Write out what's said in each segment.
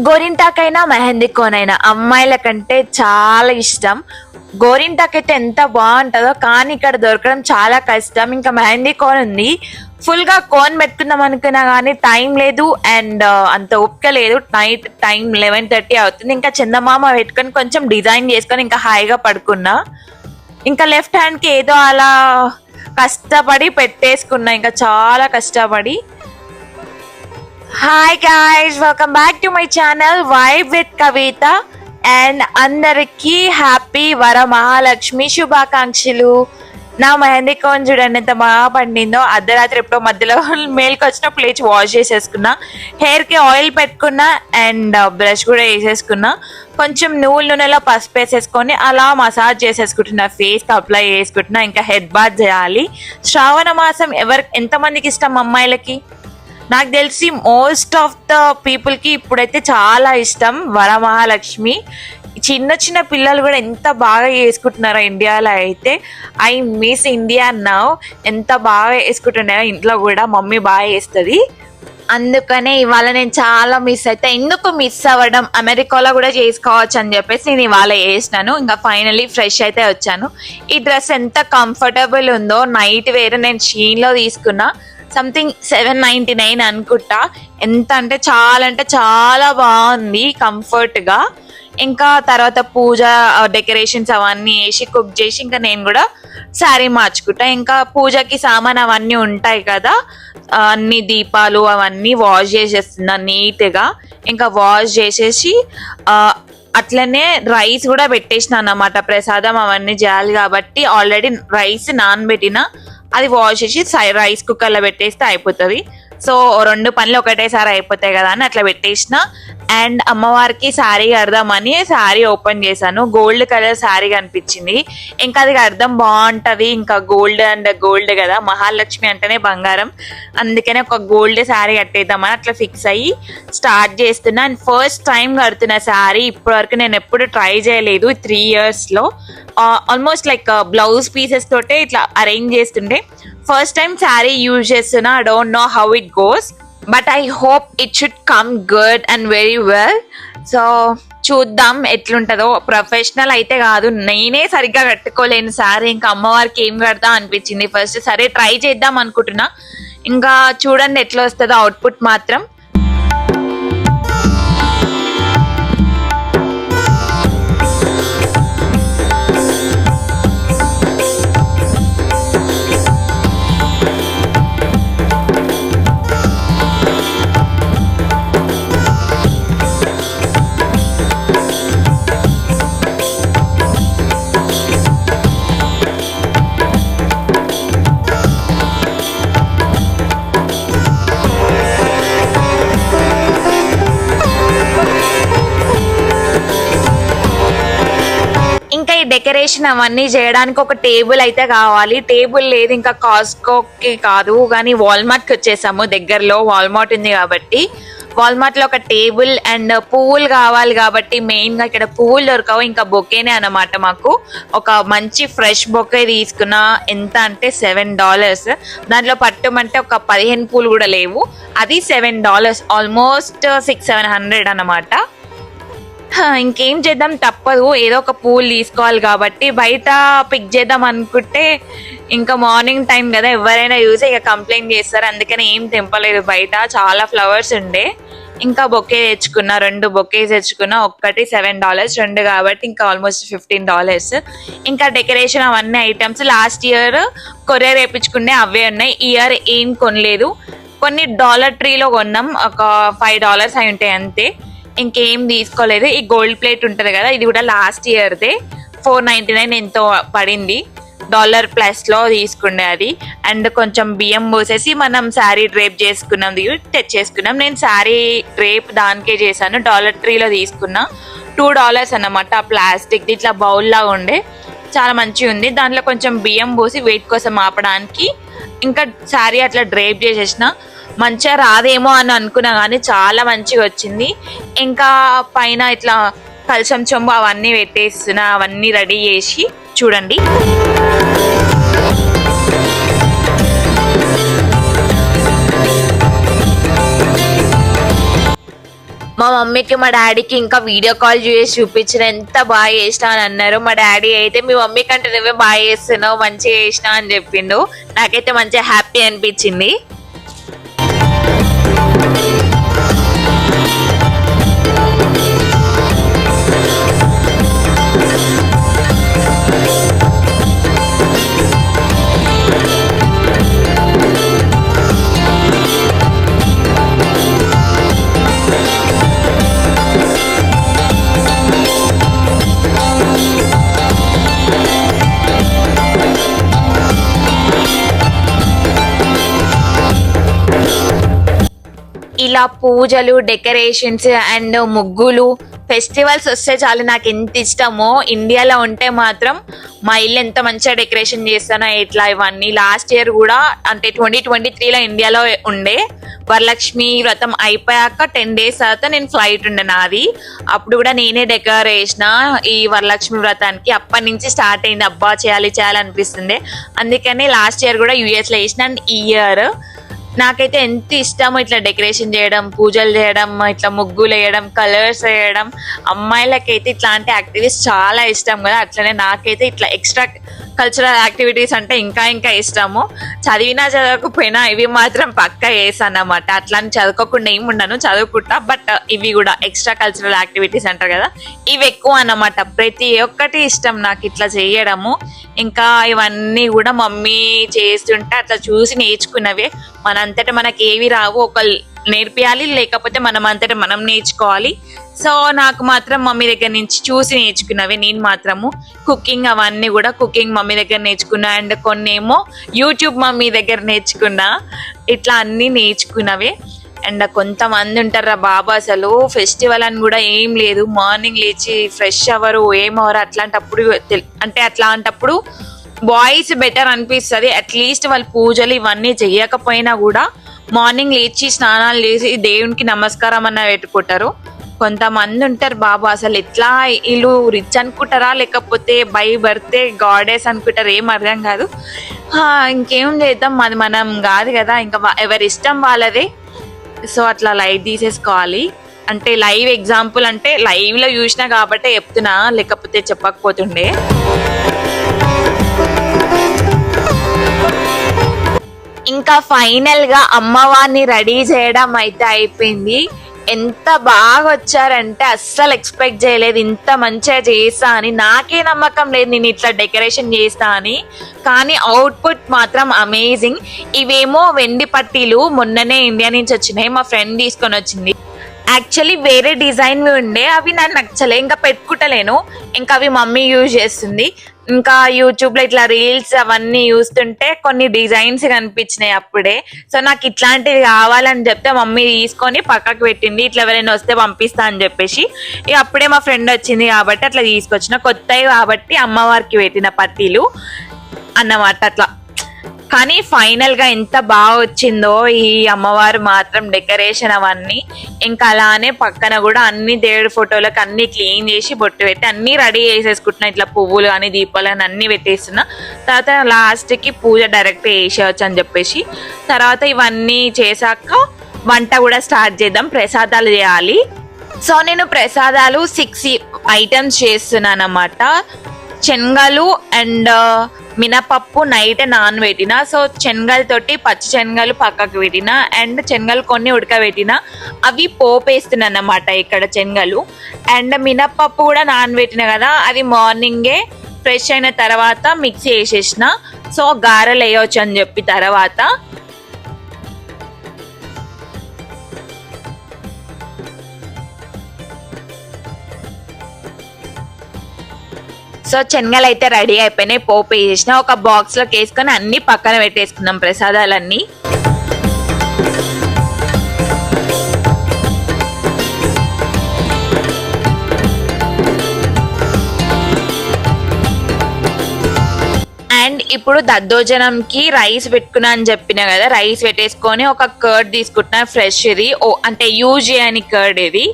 గోరింటాకైనా మెహందీ కోనైనా అమ్మాయిల కంటే చాలా ఇష్టం. గోరింటాక్ అయితే ఎంత బాగుంటుందో, కానీ ఇక్కడ దొరకడం చాలా కష్టం. ఇంకా మెహందీ కోన్ ఉంది, ఫుల్ గా కోన్ పెట్టుకుందాం అనుకున్నా కానీ టైం లేదు అండ్ అంత ఓపిక లేదు. నైట్ టైం 11:30 అవుతుంది. ఇంకా చందమామ పెట్టుకొని కొంచెం డిజైన్ చేసుకొని ఇంకా హాయిగా పడుకున్నా. ఇంకా లెఫ్ట్ హ్యాండ్ కి ఏదో అలా కష్టపడి పెట్టేసుకున్నా, ఇంకా చాలా కష్టపడి. Hi guys, welcome back to my channel vibe with Kavitha. And అందరికీ హ్యాపీ వరమహాలక్ష్మి శుభాకాంక్షలు. నా మెహందీ కోన్ చూడండి ఎంత బాగా పండిందో. అర్ధరాత్రి ఎప్పుడో మధ్యలో మేల్కి వచ్చినప్పుడు లేచి వాష్ చేసేసుకున్నా. హెయిర్కి ఆయిల్ పెట్టుకున్నా అండ్ బ్రష్ కూడా వేసేసుకున్నా. కొంచెం నువ్వుల నూనెలో పసుపు వేసేసుకొని అలా మసాజ్ చేసేసుకుంటున్నా, ఫేస్కి అప్లై చేసుకుంటున్నా. ఇంకా హెడ్ బాత్ చేయాలి. శ్రావణ మాసం ఎంతమందికి ఇష్టం అమ్మాయిలకి? నాకు తెలిసి మోస్ట్ ఆఫ్ ద పీపుల్కి ఇప్పుడైతే చాలా ఇష్టం వరమహాలక్ష్మి. చిన్న చిన్న పిల్లలు కూడా ఎంత బాగా వేసుకుంటున్నారో ఇండియాలో అయితే. I miss India now. ఎంత బాగా వేసుకుంటున్నారో ఇంట్లో కూడా, మమ్మీ బాగా వేస్తుంది. అందుకనే ఇవాళ నేను చాలా మిస్ అయితే. ఎందుకు మిస్ అవ్వడం, అమెరికాలో కూడా చేసుకోవచ్చు అని చెప్పేసి నేను ఇవాళ వేసినాను. ఇంకా ఫైనలీ ఫ్రెష్ అయితే వచ్చాను. ఈ డ్రెస్ ఎంత కంఫర్టబుల్ ఉందో, నైట్ వేర్ నేను షీన్లో తీసుకున్నా. సంథింగ్ 799 అనుకుంటా. ఎంత అంటే చాలా బాగుంది, కంఫర్ట్ గా. ఇంకా తర్వాత పూజ డెకరేషన్స్ అవన్నీ వేసి కుక్ చేసి ఇంకా నేను కూడా శారీ మార్చుకుంటా. ఇంకా పూజకి సామాన్ అవన్నీ ఉంటాయి కదా, అన్ని దీపాలు అవన్నీ వాష్ చేసేస్తున్నా నీట్ గా. ఇంకా వాష్ చేసేసి అట్లనే రైస్ కూడా పెట్టేసిన అన్నమాట. ప్రసాదం అవన్నీ చేయాలి కాబట్టి ఆల్రెడీ రైస్ నానబెట్టిన, అది వాష్ చేసి రైస్ కుక్కర్లో పెట్టేస్తే అయిపోతుంది. సో 2 పనులు ఒకటేసారి అయిపోతాయి కదా అని అట్లా పెట్టేసిన. అండ్ అమ్మవారికి శారీ కడదామని శారీ ఓపెన్ చేశాను. గోల్డ్ కలర్ శారీ కనిపించింది. ఇంకా అది కడదాం బాగుంటది, ఇంకా గోల్డ్ అండ్ గోల్డ్ కదా, మహాలక్ష్మి అంటేనే బంగారం, అందుకనే ఒక గోల్డ్ శారీ కట్టేద్దామని అట్లా ఫిక్స్ అయ్యి స్టార్ట్ చేస్తున్నా. అండ్ ఫస్ట్ టైం కడుతున్న శారీ. ఇప్పటి వరకు నేను ఎప్పుడు ట్రై చేయలేదు 3 years లో. ఆల్మోస్ట్ లైక్ బ్లౌజ్ పీసెస్ తోటే ఇట్లా అరేంజ్ చేస్తుండే. ఫస్ట్ టైం శారీ యూజ్ చేస్తున్నా. I don't know how it goes, but I hope it should come good and very well. So చూద్దాం ఎట్లుంటుందో. ప్రొఫెషనల్ అయితే కాదు, నేనే సరిగ్గా కట్టుకోలేను శారీ. ఇంకా అమ్మవారికి ఏం కడదాం అనిపించింది ఫస్ట్. సరే ట్రై చేద్దాం అనుకుంటున్నా. ఇంకా చూడండి ఎట్లా వస్తుందో అవుట్పుట్ మాత్రం. డెకరేషన్ అవన్నీ చేయడానికి ఒక టేబుల్ అయితే కావాలి. టేబుల్ లేదు, ఇంకా కాస్కోకి కాదు కానీ వాల్మార్ట్కి వచ్చేసాము. దగ్గరలో వాల్మార్ట్ ఉంది కాబట్టి వాల్మార్ట్ లో ఒక టేబుల్ అండ్ పువ్వులు కావాలి కాబట్టి మెయిన్ గా ఇక్కడ పువ్వులు దొరకవు, ఇంకా బొకేనే అన్నమాట. మాకు ఒక మంచి ఫ్రెష్ బొకే తీసుకున్నా. ఎంత అంటే $7. దాంట్లో పట్టమంటే ఒక 15 పూలు కూడా లేవు, అది $7, ఆల్మోస్ట్ 600-700 అన్నమాట. ఇంకేం చేద్దాం, తప్పదు, ఏదో ఒక పూలు తీసుకోవాలి కాబట్టి. బయట పిక్ చేద్దాం అనుకుంటే ఇంకా మార్నింగ్ టైం కదా, ఎవరైనా చూసి ఇక కంప్లైంట్ చేస్తారు. అందుకని ఏం తెంపలేదు. బయట చాలా ఫ్లవర్స్ ఉండే. ఇంకా బొకే తెచ్చుకున్నా, 2 బొకేస్ తెచ్చుకున్నా. ఒక్కటి $7, 2 కాబట్టి ఇంకా ఆల్మోస్ట్ $15. ఇంకా డెకరేషన్ అవన్నీ ఐటమ్స్ లాస్ట్ ఇయర్ కొరియర్ వేయించుకునే అవే ఉన్నాయి. ఈ ఇయర్ ఏం కొనలేదు. కొన్ని డాలర్ ట్రీలో కొన్నాం, ఒక $5 అయి ఉంటాయి అంతే. ఇంకేం తీసుకోలేదు. ఈ గోల్డ్ ప్లేట్ ఉంటుంది కదా, ఇది కూడా లాస్ట్ ఇయర్దే, $4.99 ఎంతో పడింది. $+ తీసుకుండే అది. అండ్ కొంచెం బియ్యం పోసేసి మనం శారీ డ్రేప్ చేసుకున్నాం, తెచ్చేసుకున్నాం. నేను శారీ డ్రేప్ దానికే చేశాను. డాలర్ ట్రీలో తీసుకున్నా. $2 అన్నమాట. ప్లాస్టిక్ ఇట్లా బౌల్ లాగా ఉండే, చాలా మంచిగా ఉంది. దాంట్లో కొంచెం బియ్యం పోసి వెయిట్ కోసం ఆపడానికి ఇంకా శారీ అట్లా డ్రేప్ చేసేసిన. మంచిగా రాదేమో అని అనుకున్నా కానీ చాలా మంచిగా వచ్చింది. ఇంకా పైన ఇట్లా కలశం చెంబు అవన్నీ పెట్టేస్తున్నా, అవన్నీ రెడీ చేసి చూడండి. మా మమ్మీకి మా డాడీకి ఇంకా వీడియో కాల్ చేసి చూపించిన ఎంత బాగా చేసినా అని అన్నారు. మా డాడీ అయితే మీ మమ్మీ కంటే నువ్వే బాగా చేస్తున్నావు, మంచిగా చేసినావు అని చెప్పిండు. నాకైతే మంచిగా హ్యాపీ అనిపించింది. ఇలా పూజలు, డెకరేషన్స్ అండ్ ముగ్గులు, ఫెస్టివల్స్ వస్తే చాలు నాకు ఎంత ఇష్టమో. ఇండియాలో ఉంటే మాత్రం మా ఇల్లు ఎంత మంచిగా డెకరేషన్ చేస్తానో ఇట్లా ఇవన్నీ. లాస్ట్ ఇయర్ కూడా అంటే 2023లో ఇండియాలో ఉండే. వరలక్ష్మి వ్రతం అయిపోయాక 10 days తర్వాత నేను ఫ్లైట్ ఉండే నాది. అప్పుడు కూడా నేనే డెకరేషన్ ఈ వరలక్ష్మి వ్రతానికి. అప్పటి నుంచి స్టార్ట్ అయింది, అబ్బా చేయాలి అనిపిస్తుంది. అందుకని లాస్ట్ ఇయర్ కూడా యూఎస్లో వేసిన. అండ్ ఈ ఇయర్ నాకైతే ఎంత ఇష్టమో ఇట్లా డెకరేషన్ చేయడం, పూజలు చేయడం, ఇట్లా ముగ్గులు వేయడం, కలర్స్ వేయడం. అమ్మాయిలకైతే ఇట్లాంటి యాక్టివిటీస్ చాలా ఇష్టం కదా, అట్లనే నాకైతే ఇట్లా ఎక్స్ట్రా కల్చరల్ యాక్టివిటీస్ అంటే ఇంకా ఇష్టము. చదివినా చదవకపోయినా ఇవి మాత్రం పక్కా చేస్తాను అన్నమాట. అట్లా చదువుకోకుండా ఏమి ఉండను, చదువుకుంటా. బట్ ఇవి కూడా ఎక్స్ట్రా కల్చరల్ యాక్టివిటీస్ అంటారు కదా, ఇవి ఎక్కువ అన్నమాట. ప్రతి ఒక్కటి ఇష్టం నాకు ఇట్లా చేయడము. ఇంకా ఇవన్నీ కూడా మమ్మీ చేస్తుంటే అట్లా చూసి నేర్చుకున్నవే. మనంతటా మనకి ఏవి రావు, ఒక నేర్పియాలి, లేకపోతే మనం అంతటా మనం నేర్చుకోవాలి. సో నాకు మాత్రం మమ్మీ దగ్గర నుంచి చూసి నేర్చుకున్నవి. నేను మాత్రము కుకింగ్ అవన్నీ కూడా కుకింగ్ మమ్మీ దగ్గర నేర్చుకున్నా. అండ్ కొన్ని ఏమో యూట్యూబ్ మమ్మీ దగ్గర నేర్చుకున్నా. ఇట్లా అన్నీ నేర్చుకున్నవే. అండ్ కొంతమంది ఉంటారా బాబా, అసలు ఫెస్టివల్ అని కూడా ఏం లేదు, మార్నింగ్ లేచి ఫ్రెష్ అవ్వరు, ఏమవరు. అట్లాంటప్పుడు బాయ్స్ బెటర్ అనిపిస్తుంది. అట్లీస్ట్ వాళ్ళు పూజలు ఇవన్నీ చెయ్యకపోయినా కూడా మార్నింగ్ లేచి స్నానాలు చేసి దేవునికి నమస్కారం అన్న పెట్టుకుంటారు. కొంతమంది ఉంటారు బాబా, అసలు ఎట్లా వీళ్ళు రిచ్ అనుకుంటారా లేకపోతే బై బర్తే గాడెస్ అనుకుంటారు, ఏం అర్థం కాదు. ఇంకేం చేద్దాం, అది మనం కాదు కదా, ఇంకా ఎవరి ఇష్టం వాళ్ళదే. సో అట్లా లైట్ తీసేసుకోవాలి. అంటే లైవ్ ఎగ్జాంపుల్, అంటే లైవ్ లో చూసినా కాబట్టి చెప్తున్నా, లేకపోతే చెప్పకపోతుండే. ఇంకా ఫైనల్ గా అమ్మవారిని రెడీ చేయడం అయితే అయిపోయింది. ఎంత బాగా వచ్చారంటే అస్సలు ఎక్స్పెక్ట్ చేయలేదు ఇంత మంచిగా చేస్తా అని. నాకే నమ్మకం లేదు నేను ఇట్లా డెకరేషన్ చేస్తా అని, కానీ అవుట్పుట్ మాత్రం అమేజింగ్. ఇవేమో వెండి పట్టీలు మొన్ననే ఇండియా నుంచి వచ్చినాయి, మా ఫ్రెండ్ తీసుకొని వచ్చింది. యాక్చువల్లీ వేరే డిజైన్ ఉండే, అవి నాకు నచ్చలే, ఇంకా పెట్టుకుంటలేను. ఇంకా అవి మమ్మీ యూజ్ చేస్తుంది. ఇంకా యూట్యూబ్ లో ఇట్లా రీల్స్ అవన్నీ చూస్తుంటే కొన్ని డిజైన్స్ కనిపించినాయి అప్పుడే. సో నాకు ఇట్లాంటివి కావాలని చెప్తే మమ్మీ తీసుకొని పక్కకు పెట్టింది, ఇట్లా ఎవరైనా వస్తే పంపిస్తా అని చెప్పేసి. ఇక అప్పుడే మా ఫ్రెండ్ వచ్చింది కాబట్టి అట్లా తీసుకొచ్చిన, కొత్తవి కాబట్టి అమ్మవారికి పెట్టిన పట్టీలు అన్నమాట అట్లా. కానీ ఫైనల్ గా ఎంత బాగా వచ్చిందో ఈ అమ్మవారు మాత్రం, డెకరేషన్ అవన్నీ. ఇంకా అలానే పక్కన కూడా అన్ని దేవుడి ఫోటోలకు అన్ని క్లీన్ చేసి బొట్టు పెట్టి అన్ని రెడీ చేసేసుకుంటున్నా. ఇట్లా పువ్వులు కానీ దీపాలు అని అన్ని పెట్టేస్తున్నా. తర్వాత లాస్ట్ కి పూజ డైరెక్ట్ చేసేయచ్చు అని చెప్పేసి, తర్వాత ఇవన్నీ చేశాక వంట కూడా స్టార్ట్ చేద్దాం, ప్రసాదాలు చేయాలి. సో నేను ప్రసాదాలు 6 items చేస్తున్నాను అన్నమాట. శనగలు అండ్ మినపప్పు నైట్ నానబెట్టిన. సో శనగలతోటి పచ్చి శనగలు పక్కకు పెట్టిన, అండ్ శనగలు కొన్ని ఉడకబెట్టిన, అవి పోపేస్తున్నాను అన్నమాట ఇక్కడ శనగలు. అండ్ మినపప్పు కూడా నానబెట్టిన కదా, అది మార్నింగే ఫ్రెష్ అయిన తర్వాత మిక్సీ వేసేసిన. సో గారెలు వేయవచ్చు అని చెప్పి తర్వాత సో శనగలు అయితే రెడీ అయిపోయినాయి, పోపు వేసేసిన. ఒక బాక్స్ లోకి వేసుకొని అన్ని పక్కన పెట్టేసుకున్నాం ప్రసాదాలన్నీ. అండ్ ఇప్పుడు దద్దోజనంకి రైస్ పెట్టుకున్నా అని చెప్పిన కదా, రైస్ పెట్టేసుకొని ఒక కర్డ్ తీసుకుంటున్నా ఫ్రెష్. ఇది అంటే యూజ్ చేయని కర్డ్, ఇది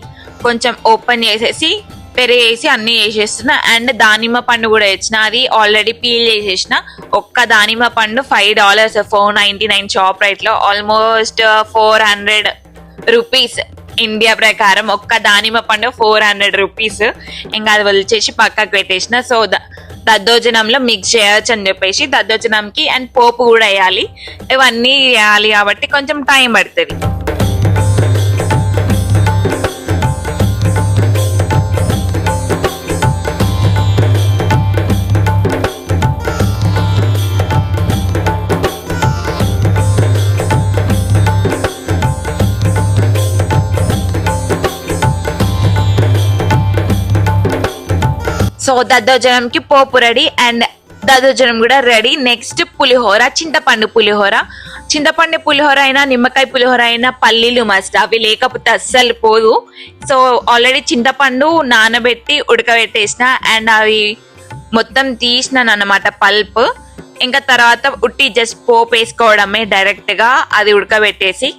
కొంచెం ఓపెన్ చేసేసి పెరిగేసి అన్ని వేసేస్తున్నా. అండ్ దానిమ్మ పండు కూడా తెచ్చిన, అది ఆల్రెడీ పీల్ చేసేసిన. ఒక్క దానిమ్మ పండు $5, $4.99 షాప్ రైట్ లో, ఆల్మోస్ట్ 400 రూపీస్ ఇండియా ప్రకారం ఒక్క దానిమ్మ పండు 400 రూపీస్. ఇంకా అది వదిలిచేసి పక్కకు పెట్టేసిన. సో దద్దోజనంలో మిక్స్ చేయొచ్చు అని చెప్పేసి దద్దోజనంకి అండ్ పోపు కూడా వేయాలి. ఇవన్నీ వేయాలి కాబట్టి కొంచెం టైం పడుతుంది. సో దద్దోజనంకి పోపు రెడీ అండ్ దద్దోజనం కూడా రెడీ. నెక్స్ట్ పులిహోర, చింతపండు పులిహోర. చింతపండు పులిహోర అయినా నిమ్మకాయ పులిహోర అయినా పల్లీలు మస్ట్, అవి లేకపోతే అస్సలు పోదు. సో ఆల్రెడీ చింతపండు నానబెట్టి ఉడకబెట్టేసిన అండ్ అవి మొత్తం తీసినాను అన్నమాట పల్ప్. ఇంకా తర్వాత ఉట్టి జస్ట్ పోపు వేసుకోవడమే డైరెక్ట్ గా అది ఉడకబెట్టేసి.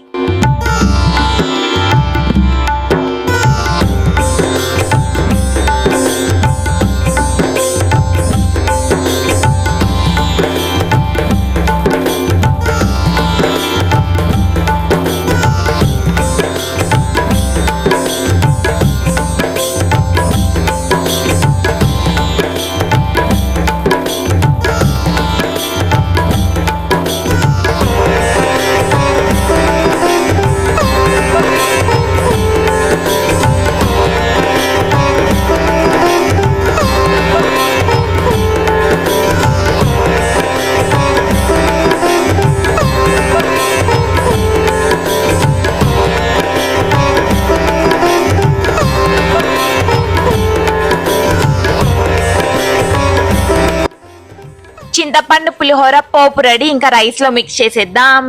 చింతపండు పులిహోర పోపు రెడీ. ఇంకా రైస్ లో మిక్స్ చేసేద్దాం.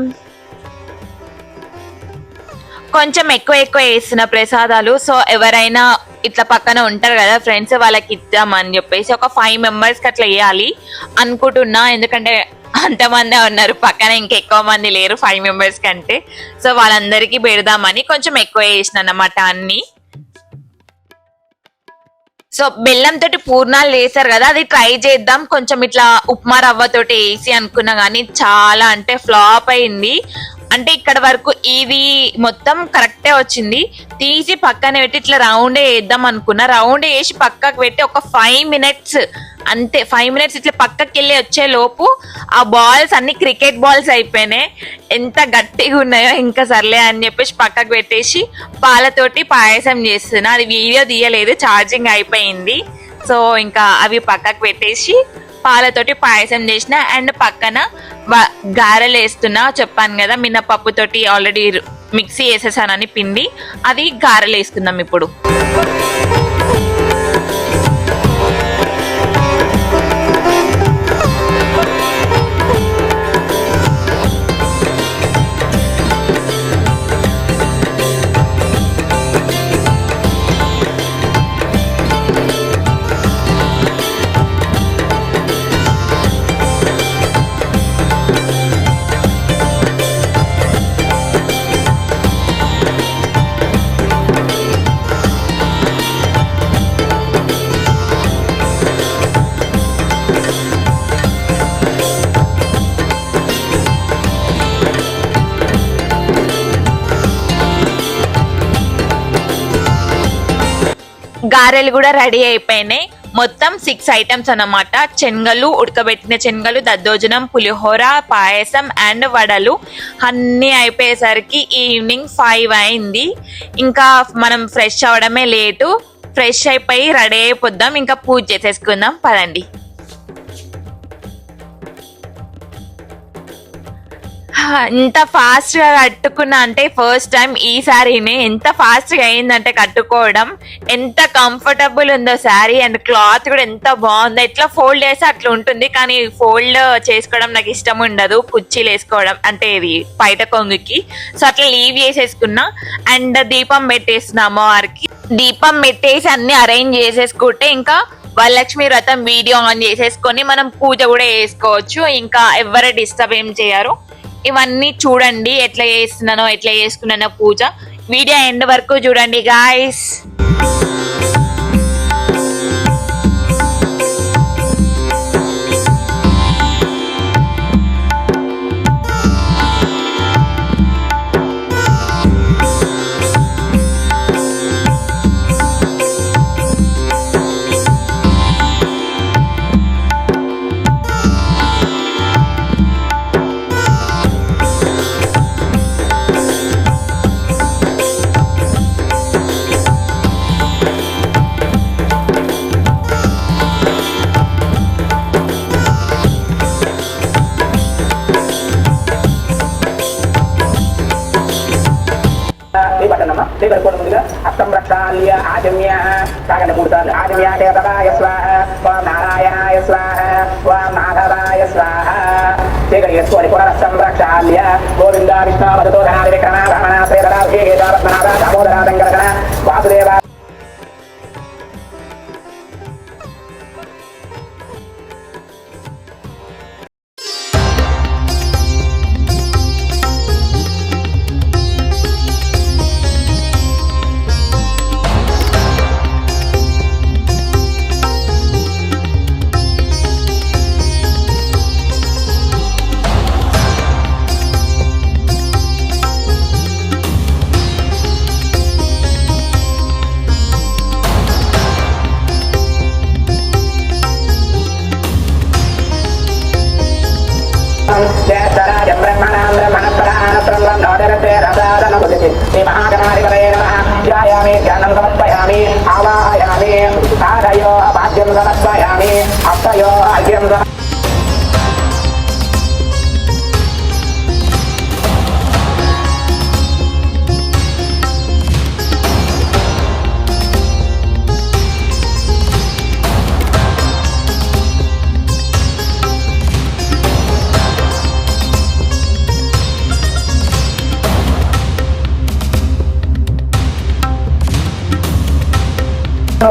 కొంచెం ఎక్కువ వేస్తున్న ప్రసాదాలు. సో ఎవరైనా ఇట్లా పక్కన ఉంటారు కదా ఫ్రెండ్స్, వాళ్ళకి ఇద్దామని చెప్పేసి ఒక 5 మెంబర్స్ కి అట్లా వేయాలి అనుకుంటున్నా. ఎందుకంటే అంతమందే ఉన్నారు పక్కన, ఇంకెక్కువ మంది లేరు 5 మెంబర్స్ కంటే. సో వాళ్ళందరికీ పెడదామని కొంచెం ఎక్కువ వేసిన అన్నమాట అన్ని. సో బెల్లం తోటి పూర్ణాలు వేసారు కదా, అది ట్రై చేద్దాం. కొంచెం ఇట్లా ఉప్మా రవ్వ తోటి వేసి అనుకున్నా కానీ చాలా అంటే ఫ్లాప్ అయింది. అంటే ఇక్కడ వరకు ఇది మొత్తం కరెక్టే వచ్చింది. తీసి పక్కన పెట్టి ఇట్లా రౌండ్ వేద్దాం అనుకున్నా. రౌండ్ వేసి పక్కకు పెట్టి ఒక 5 మినిట్స్ అంతే. 5 మినిట్స్ ఇట్లా పక్కకి వెళ్ళి వచ్చే లోపు ఆ బాల్స్ అన్ని క్రికెట్ బాల్స్ అయిపోయినాయి. ఎంత గట్టిగా ఉన్నాయో ఇంకా సర్లే అని చెప్పేసి పక్కకు పెట్టేసి పాలతోటి పాయసం చేస్తున్నా. అది వీడియో తీయలేదు, ఛార్జింగ్ అయిపోయింది. సో ఇంకా అవి పక్కకు పెట్టేసి పాలతోటి పాయసం చేసిన అండ్ పక్కన గారెలు వేస్తున్నా. చెప్పాను కదా మినపప్పుతోటి ఆల్రెడీ మిక్సీ వేసేసానని పిండి, అది గారెలు వేస్తున్నాం ఇప్పుడు. గారెలు కూడా రెడీ అయిపోయినాయి. మొత్తం 6 ఐటమ్స్ అన్నమాట. శనగలు, ఉడకబెట్టిన శనగలు, దద్దోజనం, పులిహోర, పాయసం అండ్ వడలు అన్నీ అయిపోయేసరికి ఈవినింగ్ 5 అయింది. ఇంకా మనం ఫ్రెష్ అవడమే లేటు. ఫ్రెష్ అయిపోయి రెడీ అయిపోద్దాం, ఇంకా పూజ చేసేసుకుందాం పదండి. ఎంత ఫాస్ట్ గా కట్టుకున్నా అంటే ఫస్ట్ టైం ఈ శారీని. ఎంత ఫాస్ట్ గా అయిందంటే కట్టుకోవడం, ఎంత కంఫర్టబుల్ ఉందో శారీ అండ్ క్లాత్ కూడా ఎంత బాగుందో. ఎట్లా ఫోల్డ్ చేస్తే అట్లా ఉంటుంది, కానీ ఫోల్డ్ చేసుకోవడం నాకు ఇష్టం ఉండదు. కుర్చీలు వేసుకోవడం అంటే ఇది బయట కొంగుకి. సో అట్లా లీవ్ చేసేసుకున్నా అండ్ దీపం పెట్టేస్తున్నా అమ్మవారికి. దీపం పెట్టేసి అన్ని అరేంజ్ చేసేసుకుంటే ఇంకా వరలక్ష్మి వ్రతం వీడియో ఆన్ చేసేసుకొని మనం పూజ కూడా చేసుకోవచ్చు. ఇంకా ఎవరు డిస్టర్బ్ ఏం చేయరు. ఇవన్నీ చూడండి ఎట్లా చేస్తున్నానో, ఎట్లా చేసుకున్నానో పూజ. వీడియో ఎండ్ వరకు చూడండి గాయ్స్. ప్రక్షాళ్య ఆజమ్య కాకండి 3 సార్లు ఆజమ్య కేతవాయ స్వాహ ఓం నారాయణాయ స్వాహ ఓం మాధవాయ స్వాహ సేకరి చేసుకోవాలి పునరస్తం ప్రక్షాళ్య గోవింద విష్ణు మధుతో ధనాది విక్రమ రమణ శ్రీధర పద్మనాభ దామోదర వెంకటరమణ వాసుదేవ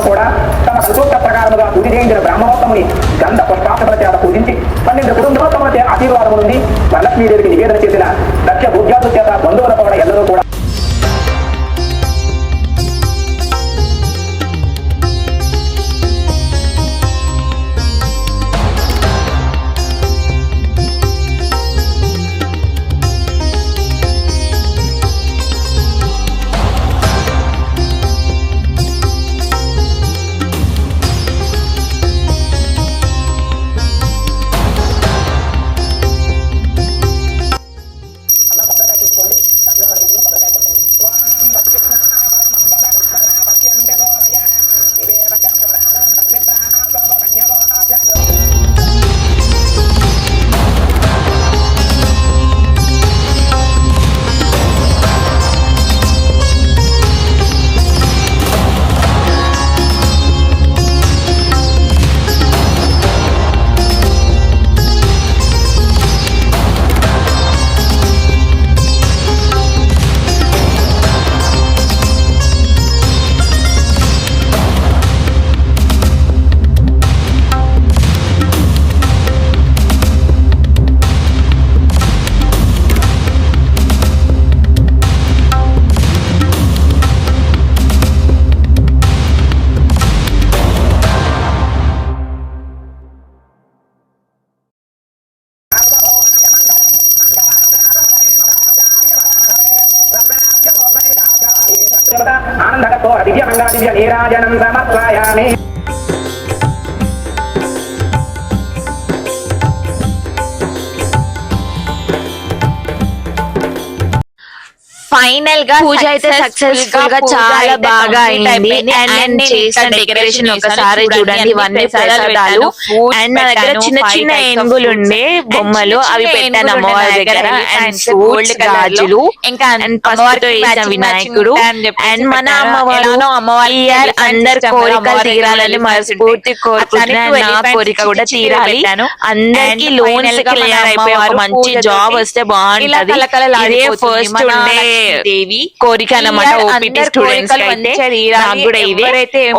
కూడా తమ సుసూక్త ప్రకారముగా పూజ చేయించిన బ్రహ్మోత్తముని గంధ పుష్పాక్ష చేత పూజించి 12 కుటుంబోత్తముల ఆశీర్వాదము నుండి వరలక్ష్మీదేవికి నివేదన చేసిన లక్ష్య భూజాతుల చేత బంధువులతో కూడా ఎల్లరూ కూడా ఆనందకతో దివ్యమంగా దివ్య నీరాజనం సమర్పయామి. ఫైనల్ గా పూజ అయితే సక్సెస్ఫుల్ గా చాలా బాగా అయింది. అండ్ నేను చేసిన డెకరేషన్ ఒకసారి చూడండి. ఇవన్నీ ప్రసాదాలు అండ్ నా దగ్గర చిన్న చిన్న ఏనుగులు ఉండే బొమ్మలు అవి పెట్టాను అమ్మవారి దగ్గర. అండ్ గోల్డ్ గాజులు ఇంకా పసుపుతో వేసిన వినాయకుడు. అండ్ మన అమ్మవారు ఇయర్ అందరు కోరికలు తీరాలని మనస్ఫూర్తి కోరుకుంటున్నాను. నా కోరిక కూడా తీరాలి. అందరికి లోన్స్ క్లియర్ అయిపోయి ఒక మంచి జాబ్ వస్తే బాగుంటది. ఇదే ఫస్ట్ ఉండే దేవి కోరిక అన్నమాట. ఓపీటీ స్టూడెంట్స్ నాకు కూడా ఇదే.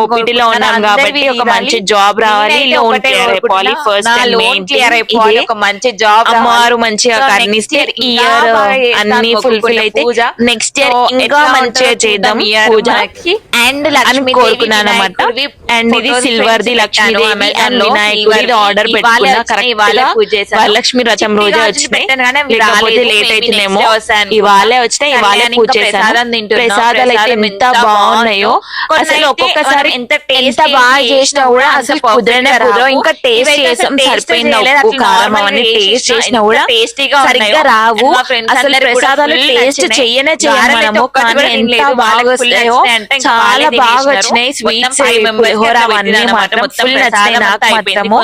ఓపీటీ లో ఉన్నాం కాబట్టి ఒక మంచి జాబ్ రావాలి, లోన్ క్లియర్ అయిపోవాలి. ఫస్ట్ లోన్ క్లియర్ అయిపోవాలి, ఒక మంచి జాబ్. అమ్మవారు మంచిగా కర్ణిస్తే ఇయర్ అన్ని ఫుల్ఫిల్ అయితే నెక్స్ట్ ఇయర్ ఇంకా మంచిగా చేద్దాం పూజ అండ్ లక్ష్మి కోరుకున్నాను అన్నమాట. అండ్ ఇది సిల్వర్ ది లక్ష్మీదేవి అండ్ వినాయకుడి ఆర్డర్ పెట్టుకున్నా. కరెక్ట్ గా వరలక్ష్మి వ్రతం రోజే వచ్చినాయి, లేకపోతే లేట్ అవుతుందేమో. ఇవాళే వచ్చినాయి, ఇవాళ పూజ చేశాను. ప్రసాదాలు అయితే ఎంత బాగున్నాయో అసలు. ఒక్కొక్కసారి ఎంత బాగా చేసినా కూడా అసలు కుదరనే కుదరవు. ఇంకా టేస్ట్ చేసాం, సరిపోయింది ఉప్పు కారం అవన్నీ టేస్ట్ చేసినా కూడా సరిగ్గా రావు. అసలు ప్రసాదాలు టేస్ట్ చెయ్యనే చెయ్యాలి మనము, కానీ ఎంత బాగా వస్తాయో. చాలా బాగా వచ్చినాయి. స్వీట్స్ పులిహోర అవన్నీ మాత్రం ఫుల్ నచ్చినాయి నాకు మాత్రము.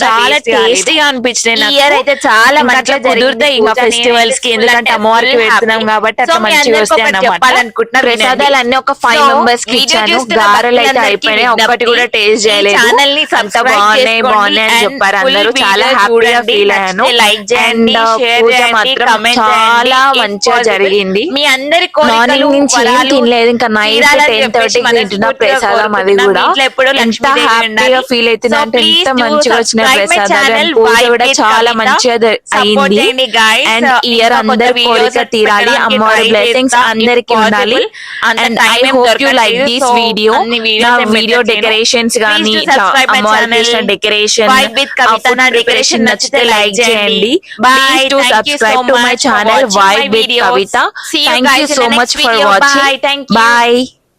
చాలా టేస్టీగా అనిపించినాయి. ఇయర్ అయితే చాలా మంచిగా కుదురుతాయి ఇంకా ఫెస్టివల్స్ కి, ఎందుకంటే అమ్మవారికి పెడుతున్నాం కాబట్టి అట్లా మంచిగా మంచిగా వస్తాయి ఒకటి అన్నమాట. చెప్పాలనుకుంటున్నా, వినండి. ప్రసాదాలన్నీ ఒక 5 So, మెంబర్స్ కి వీడియో ఇచ్చాను. చూస్తున్న గారెలు అయితే భక్తులందరికీ అయిపోయినాయి, ఒక్కటి విజ్ఞప్తి, కూడా టేస్ట్ ఈ చేయలేదు. ఛానల్ ని అంత సబ్స్క్రైబ్ బాగున్నాయి చేసుకోండి బాగున్నాయి అని and చెప్పారు full అందరూ. చాలా video హ్యాపీగా చూడండి. ఫీల్ నచ్చితే అయ్యాను. లైక్ చేయండి, అండ్ షేర్ పూజ చేయండి, మాత్రం కమెంట్ చాలా చేయండి. If మంచిగా possible, జరిగింది. మీ అందరి మార్నింగ్ కోరికలు నుంచి ఏం వరాలు తినలేదు, ఇంకా నైట్ తీరాలని 10:30కి చెప్పేసి తింటున్న మనస్ఫూర్తిగా ప్రసాదం అది కోరుకుంటున్నాం. కూడా. ఇంట్లో ఎప్పుడూ ఎంత లక్ష్మీదేవి హ్యాపీగా ఉండాలి. ఫీల్ అవుతున్నా So అంటే please ఎంత do మంచిగా వచ్చిన subscribe my ప్రసాదాలు. channel, అండ్ పూజ Vibe కూడా with చాలా Kavita. మంచిగా Support అయింది. చేయండి guys. అండ్ ఇయర్ ఇంకా కొత్త అందరి videos కోరిక తీరాలి, పెట్టడానికి అమ్మవారి try బ్లెస్సింగ్స్ చేస్తా. If అందరికి ఉండాలి. possible, అంత అండ్ time ఐ ఏం హోప్ యూ దొరకట్లేదు. Like this So, video. అన్ని videos నా ఏం వీడియో పెట్టట్లేను. డెకరేషన్స్ Please గానీ do ఇట్లా subscribe my అమ్మవారికి channel. చేసిన decoration, Vibe with Kavita. Food నా ప్రిపరేషన్ decoration నచ్చితే నచ్చితే లైక్ like చేయండి. చేయండి. Bye. Please to Thank you so subscribe to my much for channel watching vibe my with videos. Kavitha. See you thank guys you in so the much next for video. Watching. Bye. Thank you. Bye.